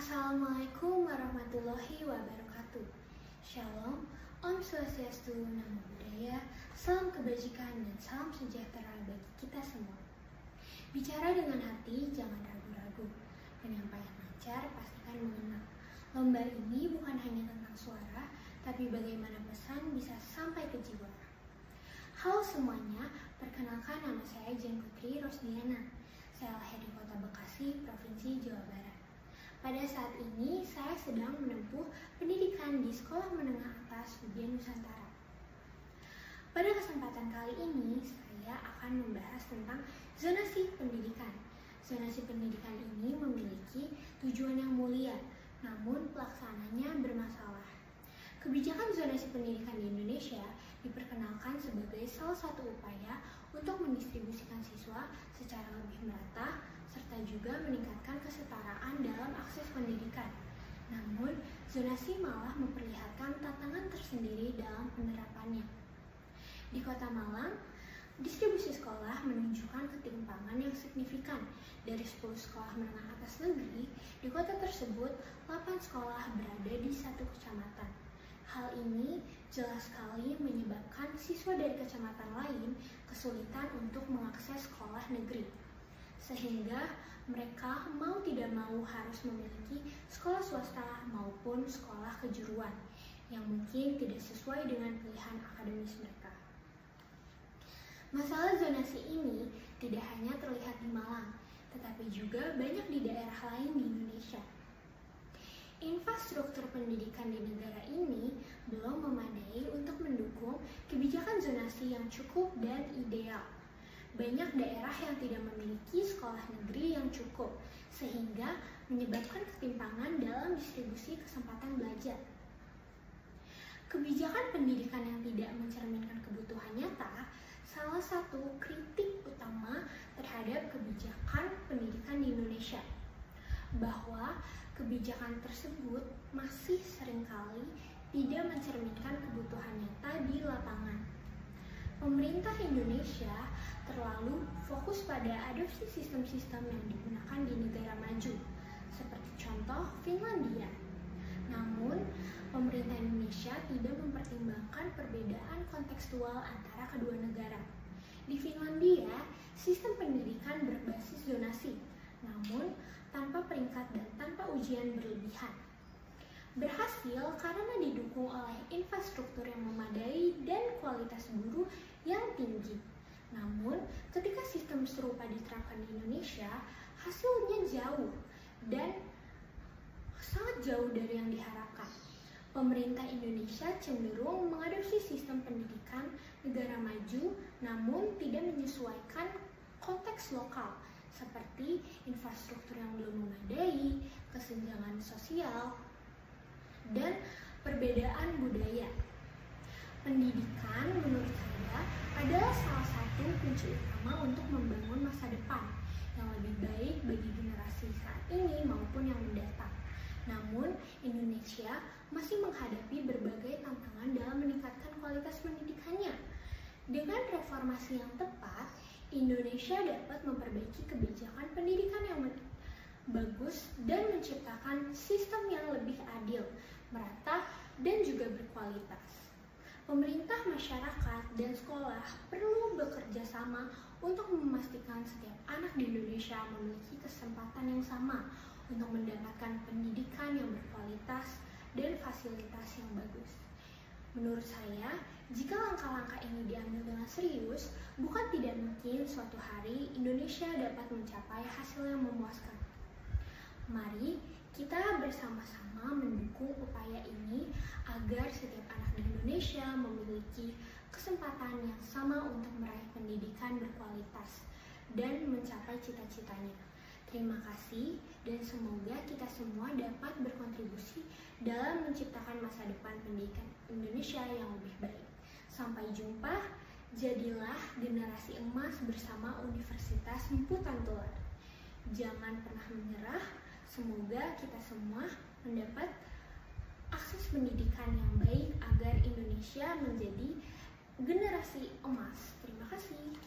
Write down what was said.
Assalamualaikum warahmatullahi wabarakatuh. Shalom, Om Swastiastu, Namo Buddhaya, salam kebajikan dan salam sejahtera bagi kita semua. Bicara dengan hati, jangan ragu-ragu. Penyampaian lancar, pastikan mengena. Lomba ini bukan hanya tentang suara, tapi bagaimana pesan bisa sampai ke jiwa. Halo semuanya, perkenalkan nama saya Jen Putri Rosdiana. Saya lahir di Kota Bekasi, Provinsi Jawa Barat. Pada saat ini, saya sedang menempuh pendidikan di Sekolah Menengah Atas Ujian Nusantara. Pada kesempatan kali ini, saya akan membahas tentang zonasi pendidikan. Zonasi pendidikan ini memiliki tujuan yang mulia, namun pelaksanaannya bermasalah. Kebijakan zonasi pendidikan di Indonesia diperkenalkan sebagai salah satu upaya untuk mendistribusikan siswa secara lebih merata, serta juga meningkatkan kesetaraan dalam akses pendidikan. Namun, zonasi malah memperlihatkan tantangan tersendiri dalam penerapannya. Di Kota Malang, distribusi sekolah menunjukkan ketimpangan yang signifikan. Dari 10 sekolah menengah atas negeri, di kota tersebut 8 sekolah berada di satu kecamatan. Hal ini jelas sekali menyebabkan siswa dari kecamatan lain kesulitan untuk mengakses sekolah negeri. Sehingga mereka mau tidak mau harus memiliki sekolah swasta maupun sekolah kejuruan yang mungkin tidak sesuai dengan pilihan akademis mereka. Masalah zonasi ini tidak hanya terlihat di Malang, tetapi juga banyak di daerah lain di Indonesia. Infrastruktur pendidikan di negara ini belum memadai untuk mendukung kebijakan zonasi yang cukup dan ideal. Banyak daerah yang tidak memiliki sekolah negeri yang cukup, sehingga menyebabkan ketimpangan dalam distribusi kesempatan belajar. Kebijakan pendidikan yang tidak mencerminkan kebutuhan nyata salah satu kritik utama terhadap kebijakan pendidikan di Indonesia, bahwa kebijakan tersebut masih seringkali tidak mencerminkan kebutuhan nyata di lapangan. Pemerintah Indonesia terlalu fokus pada adopsi sistem-sistem yang digunakan di negara maju, seperti contoh Finlandia. Namun, pemerintah Indonesia tidak mempertimbangkan perbedaan kontekstual antara kedua negara. Di Finlandia, sistem pendidikan berbasis zonasi, namun tanpa peringkat dan tanpa ujian berlebihan. Berhasil karena didukung oleh infrastruktur yang memadai dan kualitas guru yang tinggi. Namun, ketika sistem serupa diterapkan di Indonesia, hasilnya jauh dan sangat jauh dari yang diharapkan. Pemerintah Indonesia cenderung mengadopsi sistem pendidikan negara maju, namun tidak menyesuaikan konteks lokal, seperti infrastruktur yang belum memadai, kesenjangan sosial, dan perbedaan budaya. Pendidikan menurut saya adalah salah satu kunci utama untuk membangun masa depan yang lebih baik bagi generasi saat ini maupun yang mendatang. Namun, Indonesia masih menghadapi berbagai tantangan dalam meningkatkan kualitas pendidikannya. Dengan reformasi yang tepat, Indonesia dapat memperbaiki kebijakan pendidikan yang bagus dan menciptakan sistem yang lebih adil, merata, dan juga berkualitas. Pemerintah, masyarakat, dan sekolah perlu bekerja sama untuk memastikan setiap anak di Indonesia memiliki kesempatan yang sama untuk mendapatkan pendidikan yang berkualitas dan fasilitas yang bagus. Menurut saya, jika langkah-langkah ini diambil dengan serius, bukan tidak mungkin suatu hari Indonesia dapat mencapai hasil yang memuaskan. Mari kita bersama-sama mendukung upaya ini agar setiap anak di Indonesia memiliki kesempatan yang sama untuk meraih pendidikan berkualitas dan mencapai cita-citanya. Terima kasih dan semoga kita semua dapat berkontribusi dalam menciptakan masa depan pendidikan Indonesia yang lebih baik. Sampai jumpa, jadilah generasi emas bersama Universitas Mpu Tantular. Jangan pernah menyerah, semoga kita semua mendapat akses pendidikan yang baik agar Indonesia menjadi generasi emas. Terima kasih.